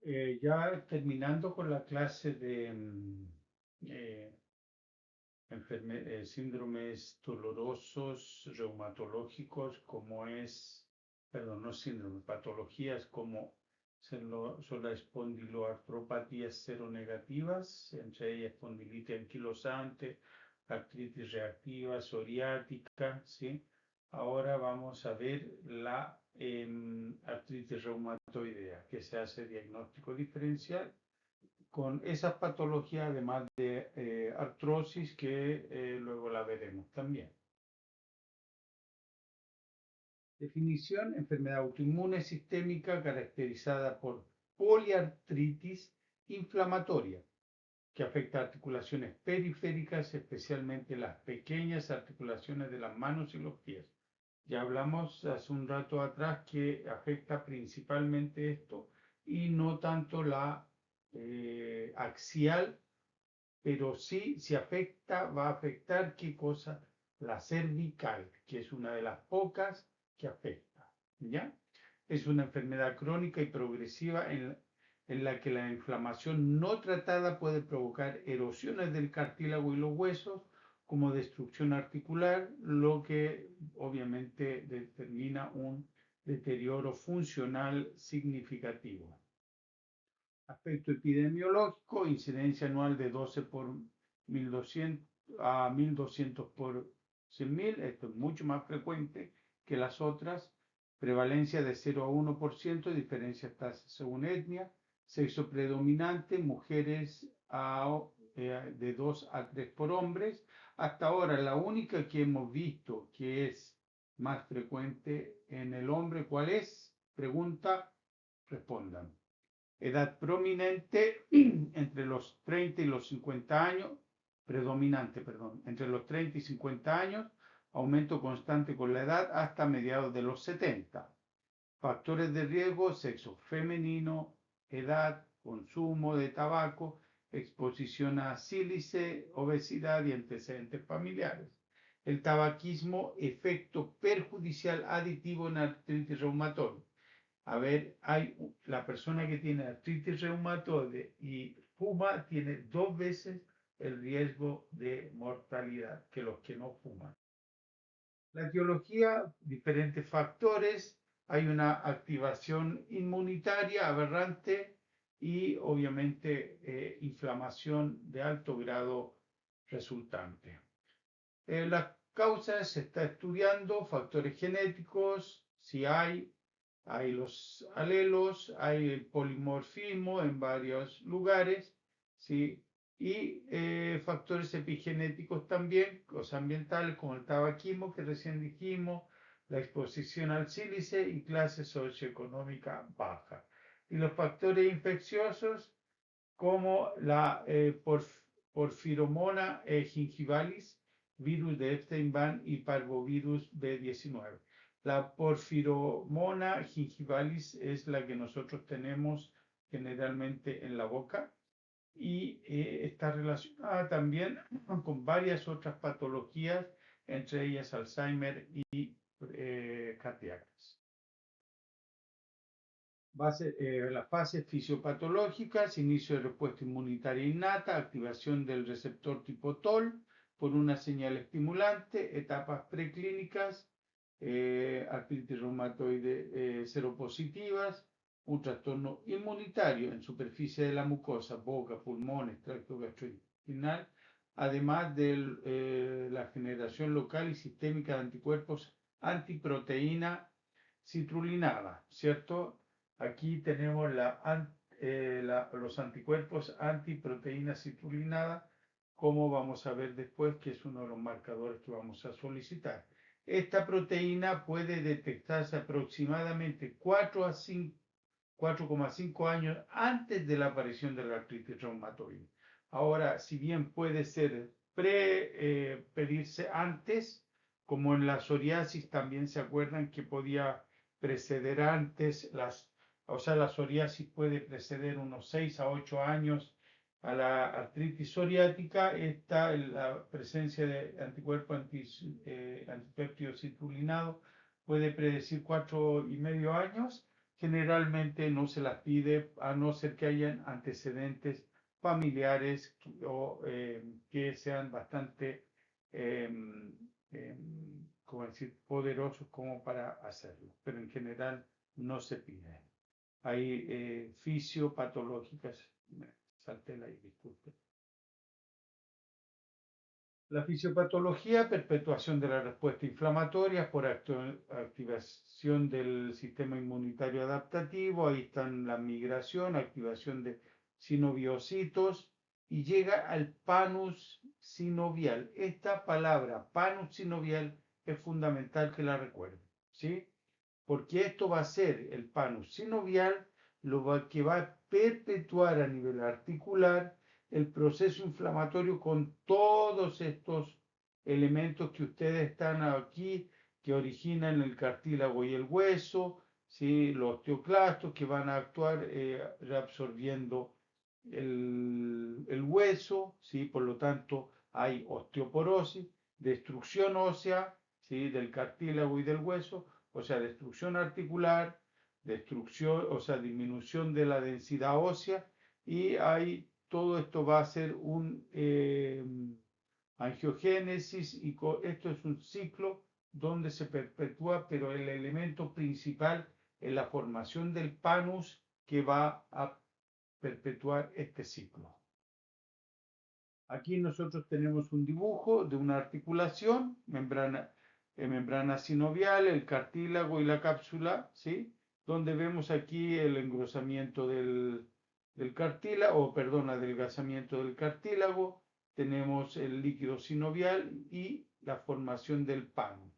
Ya terminando con la clase de síndromes dolorosos reumatológicos, como es, perdón, no síndrome, patologías como son las espondiloartropatías seronegativas, entre ellas espondilitis anquilosante, artritis reactiva, psoriática, ¿sí? Ahora vamos a ver la artritis reumatoidea, que se hace diagnóstico diferencial con esas patologías, además de artrosis, que luego la veremos también. Definición: enfermedad autoinmune sistémica caracterizada por poliartritis inflamatoria que afecta articulaciones periféricas, especialmente las pequeñas articulaciones de las manos y los pies. Ya hablamos hace un rato atrás que afecta principalmente esto y no tanto la axial, pero sí, si afecta, va a afectar ¿qué cosa? La cervical, que es una de las pocas que afecta, ¿ya? Es una enfermedad crónica y progresiva en la que la inflamación no tratada puede provocar erosiones del cartílago y los huesos, como destrucción articular, lo que obviamente determina un deterioro funcional significativo. Aspecto epidemiológico: incidencia anual de 12 por 1200 a 1200 por 100.000, esto es mucho más frecuente que las otras. Prevalencia de 0 a 1%, diferencia tasas según etnia. Sexo predominante, mujeres de 2 a 3 por hombres. Hasta ahora la única que hemos visto que es más frecuente en el hombre, ¿cuál es? Pregunta, respondan. Edad prominente entre los 30 y los 50 años, predominante, perdón, entre los 30 y 50 años, aumento constante con la edad hasta mediados de los 70. Factores de riesgo: sexo femenino, edad, consumo de tabaco, exposición a sílice, obesidad y antecedentes familiares. El tabaquismo, efecto perjudicial aditivo en artritis reumatoide. A ver, la persona que tiene artritis reumatoide y fuma tiene 2 veces el riesgo de mortalidad que los que no fuman. La etiología: diferentes factores, hay una activación inmunitaria aberrante y obviamente inflamación de alto grado resultante. Las causas se está estudiando, factores genéticos, si hay los alelos, hay el polimorfismo en varios lugares, ¿sí? Y factores epigenéticos también, cosas ambientales como el tabaquismo que recién dijimos, la exposición al sílice y clase socioeconómica baja. Y los factores infecciosos como la porfiromona gingivalis, virus de Epstein-Barr y parvovirus B19. La porfiromona gingivalis es la que nosotros tenemos generalmente en la boca y está relacionada también con varias otras patologías, entre ellas Alzheimer y cardíacas. Las fases fisiopatológicas: inicio de respuesta inmunitaria innata, activación del receptor tipo TOL por una señal estimulante, etapas preclínicas, artritis reumatoide seropositivas, un trastorno inmunitario en superficie de la mucosa, boca, pulmones, tracto gastrointestinal, además de la generación local y sistémica de anticuerpos antiproteína citrulinada, ¿cierto? Aquí tenemos los anticuerpos antiproteína citrulinada, como vamos a ver después, que es uno de los marcadores que vamos a solicitar. Esta proteína puede detectarse aproximadamente 4,5 años antes de la aparición de la artritis reumatoide. Ahora, si bien puede ser pedirse antes, como en la psoriasis, también se acuerdan que podía preceder antes, la psoriasis puede preceder unos 6 a 8 años a la artritis psoriática. La presencia de anticuerpos antipéptido citrulinado puede predecir 4,5 años. generalmente no se las pide a no ser que hayan antecedentes familiares que sean bastante, ¿cómo decir?, poderosos como para hacerlo, pero en general no se pide. Hay fisiopatológicas, salté la disculpe. La fisiopatología, perpetuación de la respuesta inflamatoria por activación del sistema inmunitario adaptativo, ahí están la migración, activación de sinoviocitos y llega al panus sinovial. Esta palabra, panus sinovial, es fundamental que la recuerden, ¿sí? Porque esto va a ser el panus sinovial, que va a perpetuar a nivel articular el proceso inflamatorio con todos estos elementos que ustedes están aquí, que originan el cartílago y el hueso, ¿sí? Los osteoclastos que van a actuar reabsorbiendo el hueso, ¿sí? Por lo tanto hay osteoporosis, destrucción ósea, ¿sí? Del cartílago y del hueso, o sea, destrucción articular, destrucción, o sea, disminución de la densidad ósea, y hay, todo esto va a ser un angiogénesis, y esto es un ciclo donde se perpetúa, pero el elemento principal es la formación del panus que va a perpetuar este ciclo. Aquí nosotros tenemos un dibujo de una articulación, membrana sinovial, el cartílago y la cápsula, ¿sí? Donde vemos aquí el engrosamiento del cartílago, o perdón, adelgazamiento del cartílago, tenemos el líquido sinovial y la formación del panus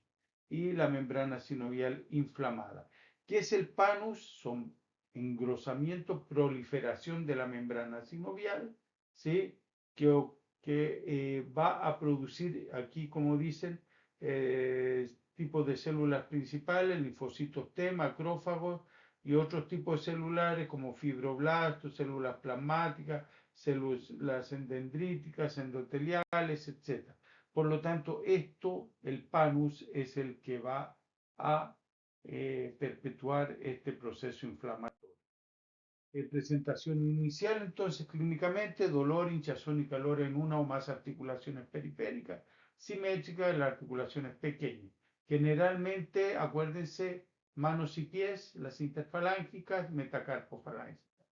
y la membrana sinovial inflamada. ¿Qué es el panus? Son engrosamiento, proliferación de la membrana sinovial, ¿sí? que va a producir aquí, como dicen, tipos de células principales, linfocitos T, macrófagos y otros tipos de celulares como fibroblastos, células plasmáticas, células dendríticas, endoteliales, etc. Por lo tanto, el panus, es el que va a perpetuar este proceso inflamatorio. Presentación inicial, entonces, clínicamente, dolor, hinchazón y calor en una o más articulaciones periféricas, simétricas, las articulaciones pequeñas. Generalmente, acuérdense, manos y pies, las interfalángicas, metacarpofalángicas.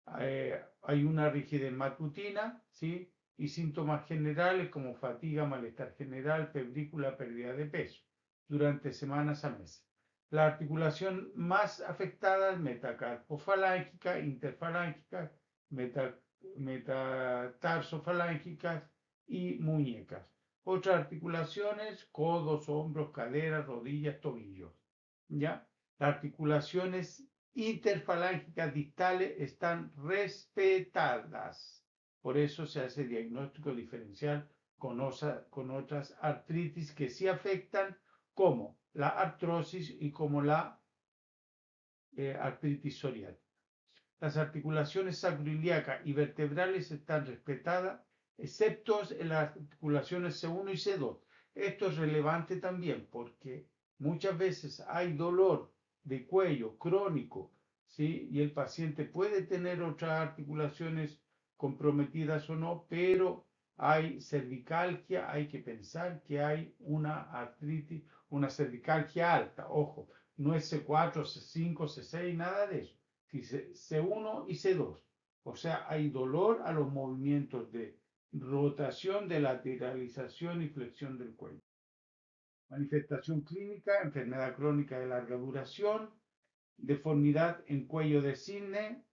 Hay una rigidez matutina, ¿sí? Y síntomas generales como fatiga, malestar general, febrícula, pérdida de peso durante semanas a meses. La articulación más afectada es metacarpofalángica, interfalángica, metatarsofalángica y muñecas. Otras articulaciones, codos, hombros, caderas, rodillas, tobillos. ¿Ya? Las articulaciones interfalángicas distales están respetadas. Por eso se hace diagnóstico diferencial con otras artritis que sí afectan, como la artrosis y como la artritis psoriática. Las articulaciones sacroiliacas y vertebrales están respetadas, excepto en las articulaciones C1 y C2. Esto es relevante también porque muchas veces hay dolor de cuello crónico, ¿sí? Y el paciente puede tener otras articulaciones comprometidas o no, pero hay cervicalgia, hay que pensar que hay una artritis, una cervicalgia alta. Ojo, no es C4, C5, C6, nada de eso. C1 y C2. O sea, hay dolor a los movimientos de rotación, de lateralización y flexión del cuello. Manifestación clínica, enfermedad crónica de larga duración, deformidad en cuello de cisne,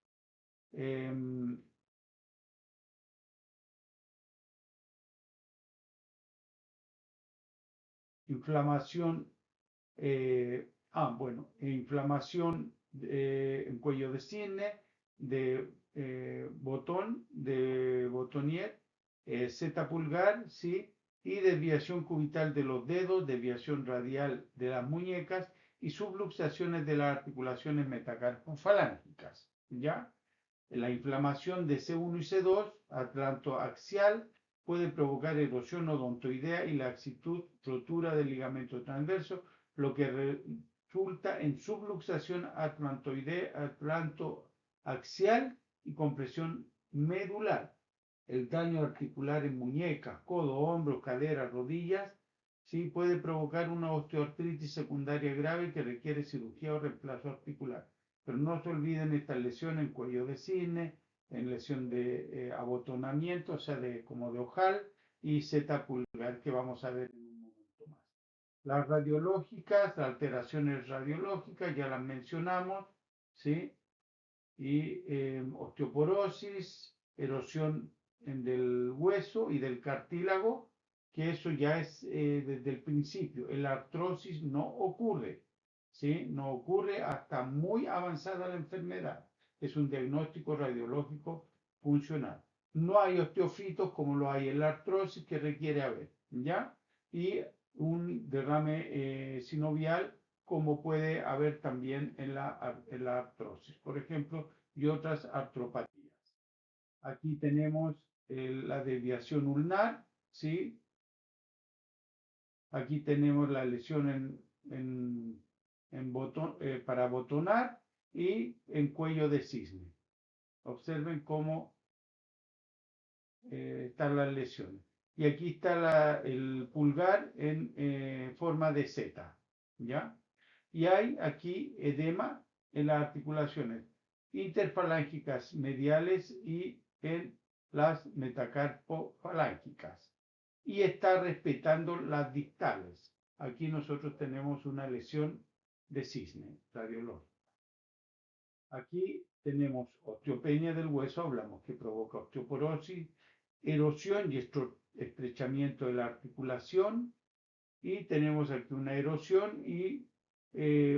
inflamación, inflamación en cuello de cisne, de botón, de botonier, Z pulgar, ¿sí? Y desviación cubital de los dedos, desviación radial de las muñecas y subluxaciones de las articulaciones metacarpofalángicas, ¿ya? La inflamación de C1 y C2, tanto axial, puede provocar erosión odontoidea y laxitud, rotura del ligamento transverso, lo que resulta en subluxación atlantoaxial y compresión medular. El daño articular en muñecas, codos, hombros, caderas, rodillas, ¿sí? Puede provocar una osteoartritis secundaria grave que requiere cirugía o reemplazo articular. Pero no se olviden estas lesiones en cuello de cisne, en lesión de abotonamiento, o sea, como de ojal, y zeta pulgar, que vamos a ver en un momento más. Las radiológicas, las alteraciones radiológicas, ya las mencionamos, ¿sí? Y osteoporosis, erosión del hueso y del cartílago, que eso ya es desde el principio. La artrosis no ocurre, ¿sí? No ocurre hasta muy avanzada la enfermedad. Es un diagnóstico radiológico funcional. No hay osteofitos como lo hay en la artrosis que requiere haber, ¿ya? Y un derrame sinovial como puede haber también en la artrosis, por ejemplo, y otras artropatías. Aquí tenemos la desviación ulnar, ¿sí? Aquí tenemos la lesión para botonar y en cuello de cisne. Observen cómo están las lesiones. Y aquí está el pulgar en forma de Z, ¿ya? Y hay aquí edema en las articulaciones interfalángicas mediales y en las metacarpofalángicas. Y está respetando las distales. Aquí nosotros tenemos una lesión de cisne radiológica. Aquí tenemos osteopenia del hueso, hablamos que provoca osteoporosis, erosión y estrechamiento de la articulación, y tenemos aquí una erosión y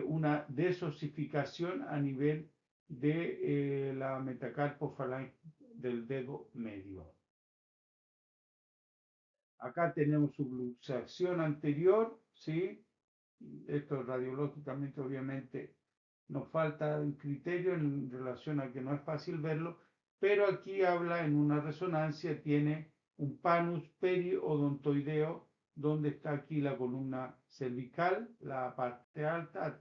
una desosificación a nivel de la metacarpofalange del dedo medio. Acá tenemos subluxación anterior, ¿sí? Esto radiológicamente obviamente nos falta un criterio en relación a que no es fácil verlo, pero aquí habla en una resonancia, tiene un panus periodontoideo, donde está aquí la columna cervical, la parte alta,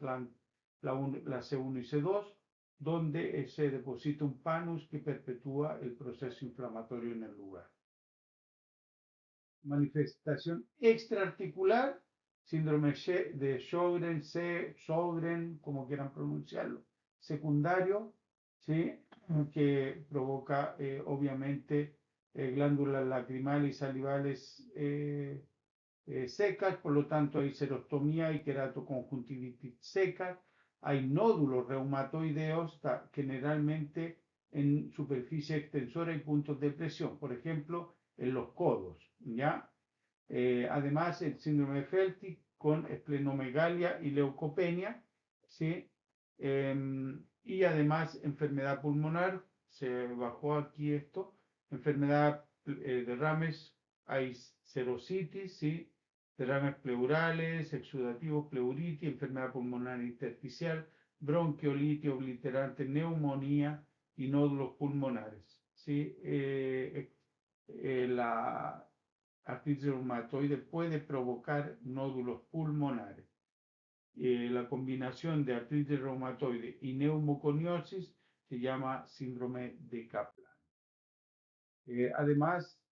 la C1 y C2, donde se deposita un panus que perpetúa el proceso inflamatorio en el lugar. Manifestación extraarticular, síndrome de Sjögren, como quieran pronunciarlo, secundario, ¿sí? Que provoca obviamente glándulas lacrimales y salivales secas, por lo tanto hay serostomía y queratoconjuntivitis seca, hay nódulos reumatoideos generalmente en superficie extensora y puntos de presión, por ejemplo, en los codos, ¿ya? Además, el síndrome de Felty con esplenomegalia y leucopenia, ¿sí? Y además, enfermedad pulmonar, se bajó aquí esto, enfermedad derrames, hay serositis, ¿sí? Derrames pleurales, exudativos, pleuritis, enfermedad pulmonar intersticial, bronquiolitis obliterante, neumonía y nódulos pulmonares, ¿sí? La artritis reumatoide puede provocar nódulos pulmonares. La combinación de artritis reumatoide y neumoconiosis se llama síndrome de Kaplan. Además,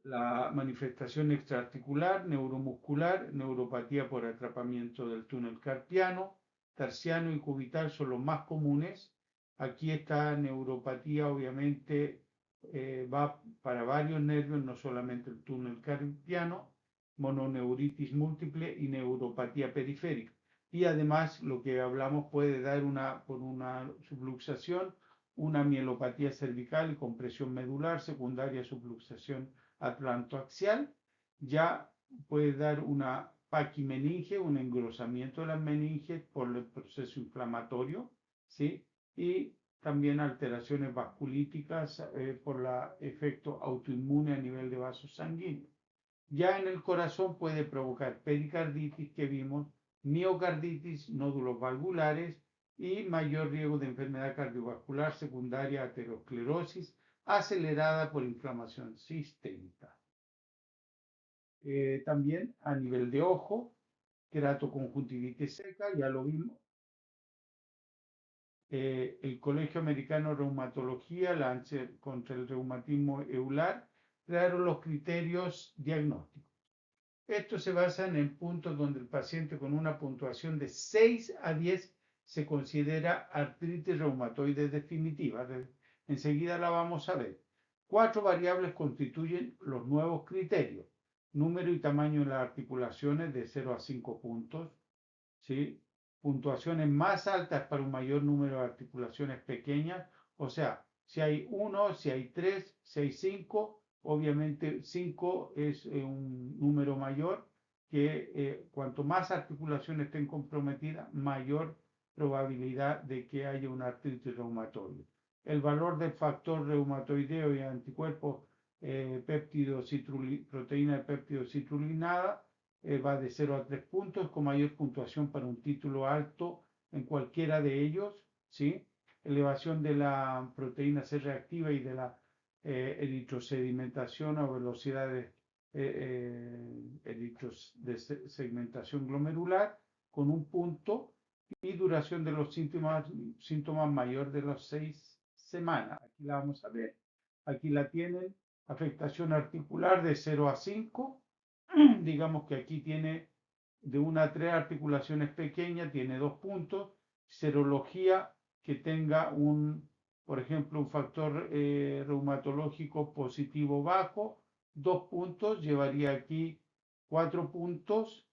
la manifestación extraarticular, neuromuscular, neuropatía por atrapamiento del túnel carpiano, terciano y cubital son los más comunes. Aquí esta neuropatía obviamente va para varios nervios, no solamente el túnel carpiano, mononeuritis múltiple y neuropatía periférica. Y además lo que hablamos puede dar por una subluxación, una mielopatía cervical y compresión medular, secundaria subluxación atlantoaxial, ya puede dar una paquimeninge, un engrosamiento de las meninges por el proceso inflamatorio, ¿sí? Y también alteraciones vasculíticas por el efecto autoinmune a nivel de vasos sanguíneos. Ya en el corazón puede provocar pericarditis que vimos, miocarditis, nódulos valvulares y mayor riesgo de enfermedad cardiovascular secundaria, aterosclerosis acelerada por inflamación sistémica. También a nivel de ojo, queratoconjuntivitis seca, ya lo vimos. El Colegio Americano de Reumatología, la ANSE contra el reumatismo eular, crearon los criterios diagnósticos. Esto se basa en el punto donde el paciente con una puntuación de 6 a 10 se considera artritis reumatoide definitiva. Enseguida la vamos a ver. 4 variables constituyen los nuevos criterios. Número y tamaño de las articulaciones de 0 a 5 puntos, ¿sí? Puntuaciones más altas para un mayor número de articulaciones pequeñas, o sea, si hay 1, si hay 3, si hay 5, obviamente 5 es un número mayor, que cuanto más articulaciones estén comprometidas, mayor probabilidad de que haya una artritis reumatoide. El valor del factor reumatoideo y anticuerpos proteína de péptido citrulinada va de 0 a 3 puntos, con mayor puntuación para un título alto en cualquiera de ellos, ¿sí? Elevación de la proteína C reactiva y de la eritrosedimentación o velocidad de eritrosegmentación glomerular con un punto y duración de los síntomas mayor de las 6 semanas. Aquí la vamos a ver. Aquí la tienen. Afectación articular de 0 a 5. Digamos que aquí tiene de 1 a 3 articulaciones pequeñas, tiene 2 puntos. Serología que tenga por ejemplo, un factor reumatológico positivo bajo, 2 puntos, llevaría aquí 4 puntos.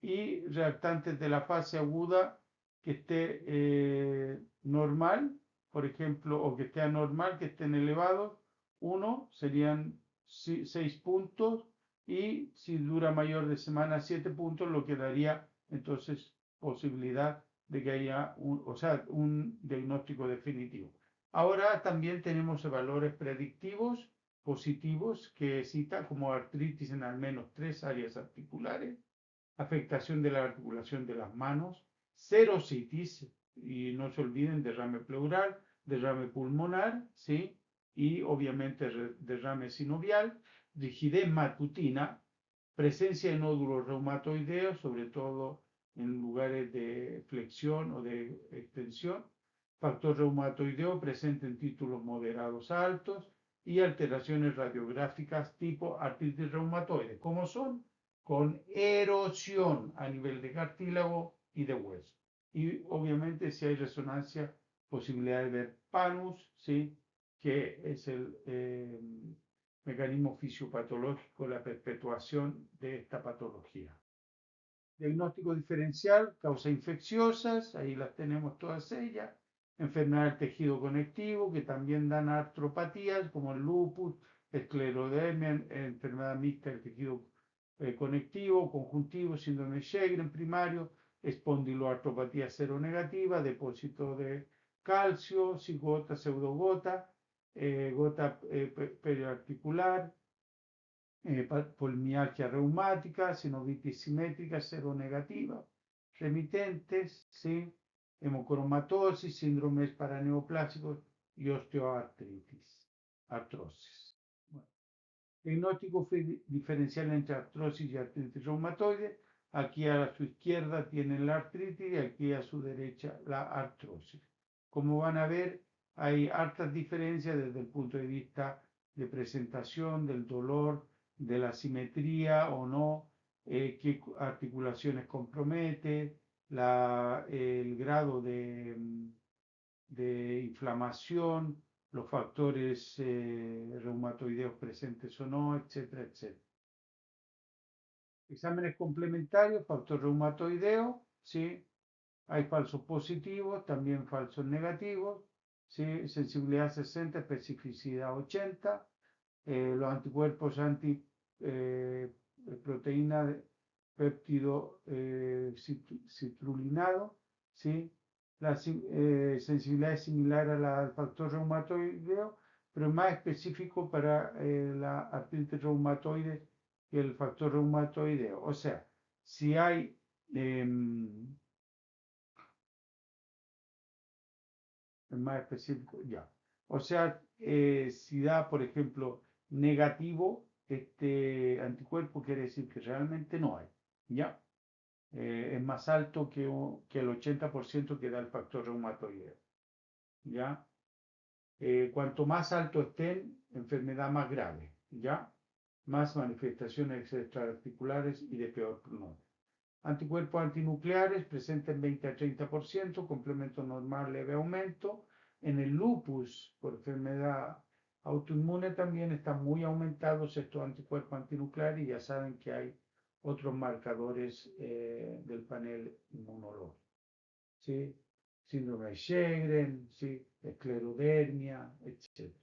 Y reactantes de la fase aguda que esté normal, por ejemplo, o que esté anormal, que estén elevados, 1 serían 6 puntos, y si dura mayor de semana 7 puntos, lo que daría entonces posibilidad de que haya un diagnóstico definitivo. Ahora también tenemos valores predictivos positivos que cita como artritis en al menos 3 áreas articulares, afectación de la articulación de las manos, serositis, y no se olviden derrame pleural, derrame pulmonar, ¿sí? Y obviamente derrame sinovial, rigidez matutina, presencia de nódulos reumatoideos, sobre todo en lugares de flexión o de extensión, factor reumatoideo presente en títulos moderados a altos y alteraciones radiográficas tipo artritis reumatoide. ¿Cómo son? Con erosión a nivel de cartílago y de hueso. Y obviamente si hay resonancia, posibilidad de ver panus, ¿sí? Que es el mecanismo fisiopatológico, la perpetuación de esta patología. Diagnóstico diferencial, causas infecciosas, ahí las tenemos todas ellas. Enfermedad del tejido conectivo, que también dan artropatías, como el lupus, esclerodermia, enfermedad mixta del tejido conectivo, conjuntivo, síndrome de Sjögren primario, espondiloartropatía seronegativa, depósito de calcio, cigota, pseudogota, gota periarticular, polimialgia reumática, sinovitis simétrica, seronegativa, remitentes, ¿sí? Hemocromatosis, síndromes paraneoplásicos y osteoartritis, artrosis. Bueno, diagnóstico diferencial entre artrosis y artritis reumatoide. Aquí a su izquierda tienen la artritis y aquí a su derecha la artrosis. Como van a ver, hay hartas diferencias desde el punto de vista de presentación, del dolor, de la simetría o no, qué articulaciones compromete, el grado de inflamación, los factores reumatoideos presentes o no, etcétera, etcétera. Exámenes complementarios, factor reumatoideo, ¿sí? Hay falsos positivos, también falsos negativos, ¿sí? Sensibilidad 60, especificidad 80, los anticuerpos antiproteína de péptido citrulinado, ¿sí? La sensibilidad es similar a la del factor reumatoideo, pero es más específico para la artritis reumatoide que el factor reumatoideo. O sea, si hay es más específico, ya. O sea, si da, por ejemplo, negativo, este anticuerpo quiere decir que realmente no hay, ¿ya? Es más alto que el 80% que da el factor reumatoideo, ¿ya? Cuanto más alto estén, enfermedad más grave, ¿ya? Más manifestaciones extraarticulares y de peor pronóstico. Anticuerpos antinucleares presenten 20 a 30%, complemento normal leve aumento. En el lupus, por enfermedad autoinmune, también están muy aumentados estos anticuerpos antinucleares y ya saben que hay otros marcadores del panel inmunológico, ¿sí? Síndrome de Sjögren, ¿sí? Esclerodermia, etc.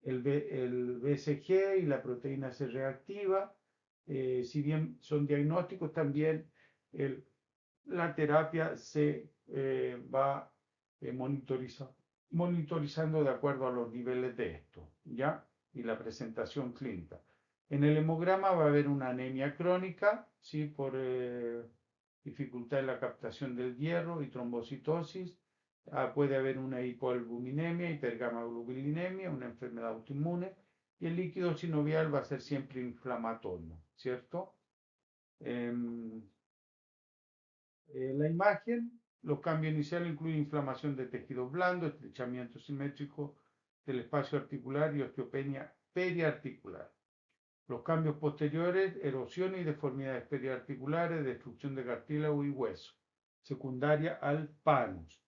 El BCG y la proteína C reactiva, si bien son diagnósticos, también la terapia se va monitorizando de acuerdo a los niveles de esto, ¿ya? Y la presentación clínica. En el hemograma va a haber una anemia crónica, ¿sí? Por dificultad en la captación del hierro y trombocitosis. Puede haber una hipoalbuminemia, hipergamaglobulinemia, una enfermedad autoinmune, y el líquido sinovial va a ser siempre inflamatorio, ¿cierto? La imagen, los cambios iniciales incluyen inflamación de tejido blando, estrechamiento simétrico del espacio articular y osteopenia periarticular. Los cambios posteriores, erosión y deformidades periarticulares, destrucción de cartílago y hueso, secundaria al PANUS.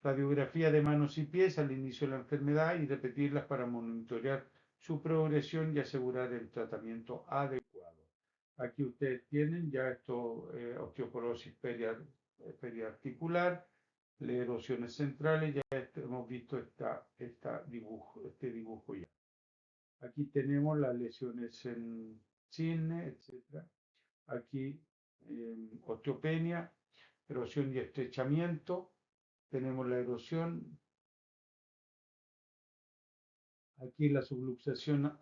Radiografía de manos y pies al inicio de la enfermedad y repetirlas para monitorear su progresión y asegurar el tratamiento adecuado. Aquí ustedes tienen ya esto, osteoporosis periarticular, erosiones centrales, ya hemos visto este dibujo ya. Aquí tenemos las lesiones en cisne, etc. Aquí osteopenia, erosión y estrechamiento. Tenemos la erosión. Aquí la subluxación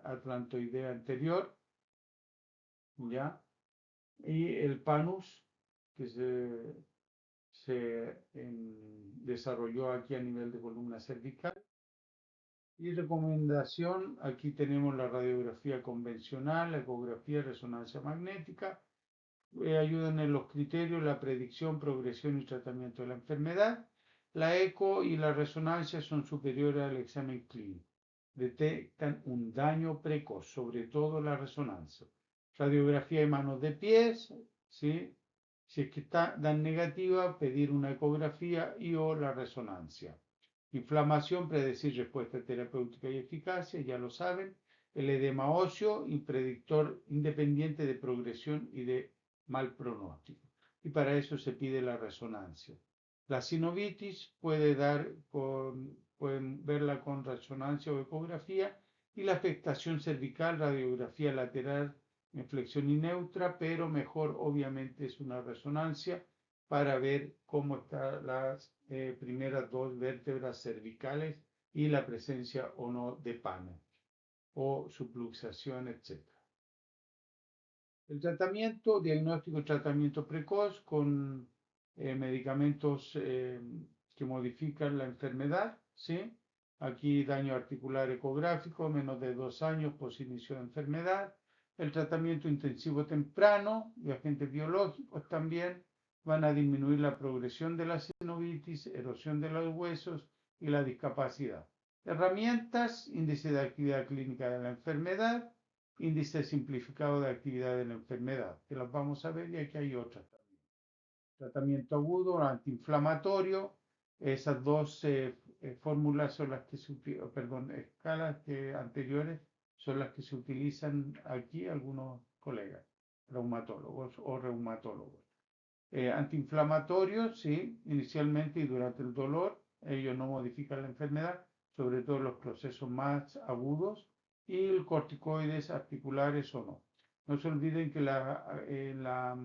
atlantoidea anterior, ¿ya? Y el panus, que se desarrolló aquí a nivel de columna cervical. Y recomendación, aquí tenemos la radiografía convencional, la ecografía, resonancia magnética, ayudan en los criterios, la predicción, progresión y tratamiento de la enfermedad. La eco y la resonancia son superiores al examen clínico. Detectan un daño precoz, sobre todo la resonancia. Radiografía de manos de pies, ¿sí? Si es que dan negativa, pedir una ecografía y o la resonancia. Inflamación, predecir respuesta terapéutica y eficacia, ya lo saben. El edema óseo y predictor independiente de progresión y de mal pronóstico. Y para eso se pide la resonancia. La sinovitis pueden verla con resonancia o ecografía, y la afectación cervical, radiografía lateral en flexión y neutra, pero mejor obviamente es una resonancia para ver cómo están las primeras dos vértebras cervicales y la presencia o no de pana o subluxación, etc. El tratamiento, diagnóstico y tratamiento precoz con medicamentos que modifican la enfermedad, ¿sí? Aquí daño articular ecográfico, menos de 2 años post inicio de enfermedad. El tratamiento intensivo temprano y agentes biológicos también van a disminuir la progresión de la sinovitis, erosión de los huesos y la discapacidad. Herramientas, índice de actividad clínica de la enfermedad, índice simplificado de actividad de la enfermedad, que las vamos a ver, y aquí hay otras también. Tratamiento agudo, antiinflamatorio, esas dos fórmulas son las que se utilizan, perdón, escalas anteriores son las que se utilizan aquí algunos colegas, reumatólogos o reumatólogos. Antiinflamatorios, sí, inicialmente y durante el dolor, ellos no modifican la enfermedad, sobre todo los procesos más agudos, y el corticoides articulares o no. No se olviden que la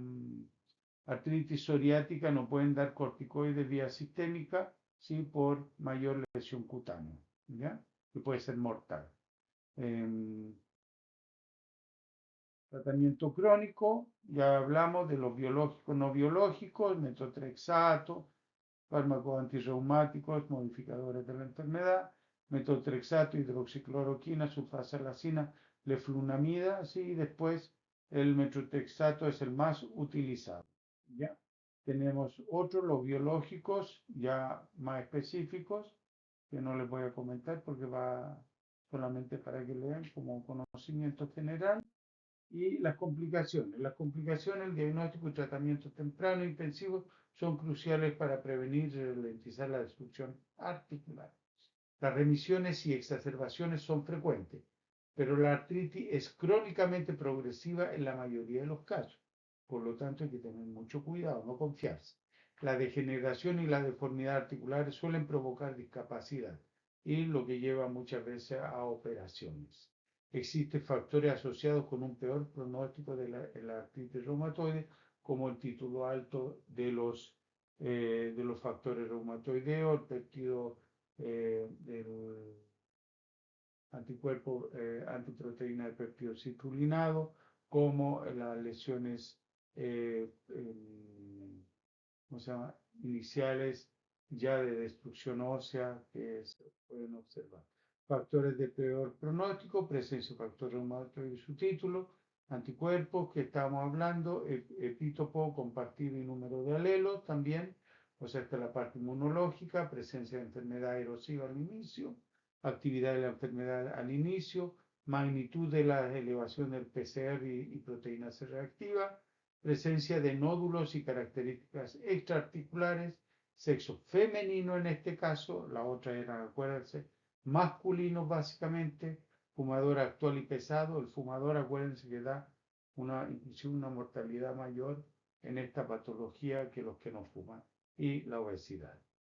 artritis psoriática no pueden dar corticoides vía sistémica, sí, por mayor lesión cutánea, ¿ya? Que puede ser mortal. Tratamiento crónico, ya hablamos de los biológicos, no biológicos, metotrexato, fármacos antirreumáticos, modificadores de la enfermedad, metotrexato, hidroxicloroquina, sulfasalacina, leflunomida, sí, y después el metotrexato es el más utilizado. ¿Ya? Tenemos otros, los biológicos, ya más específicos, que no les voy a comentar porque va solamente para que lean como conocimiento general. Y las complicaciones. Las complicaciones, el diagnóstico y tratamiento temprano e intensivo son cruciales para prevenir y ralentizar la destrucción articular. Las remisiones y exacerbaciones son frecuentes, pero la artritis es crónicamente progresiva en la mayoría de los casos. Por lo tanto, hay que tener mucho cuidado, no confiarse. La degeneración y la deformidad articulares suelen provocar discapacidad y lo que lleva muchas veces a operaciones. Existen factores asociados con un peor pronóstico de la artritis reumatoide, como el título alto de los factores reumatoideos, el péptido del anticuerpo antiproteína de péptido citrulinado, como las lesiones ¿cómo se llama? Iniciales ya de destrucción ósea que se pueden observar. Factores de peor pronóstico, presencia de factor reumatoide y su título, anticuerpos que estamos hablando, epítopo compartido y número de alelos también, o sea, está la parte inmunológica, presencia de enfermedad erosiva al inicio, actividad de la enfermedad al inicio, magnitud de la elevación del PCR y proteína C reactiva, presencia de nódulos y características extraarticulares, sexo femenino en este caso, la otra era, acuérdense, masculino básicamente, fumador actual y pesado, el fumador, acuérdense que da inclusive una mortalidad mayor en esta patología que los que no fuman, y la obesidad.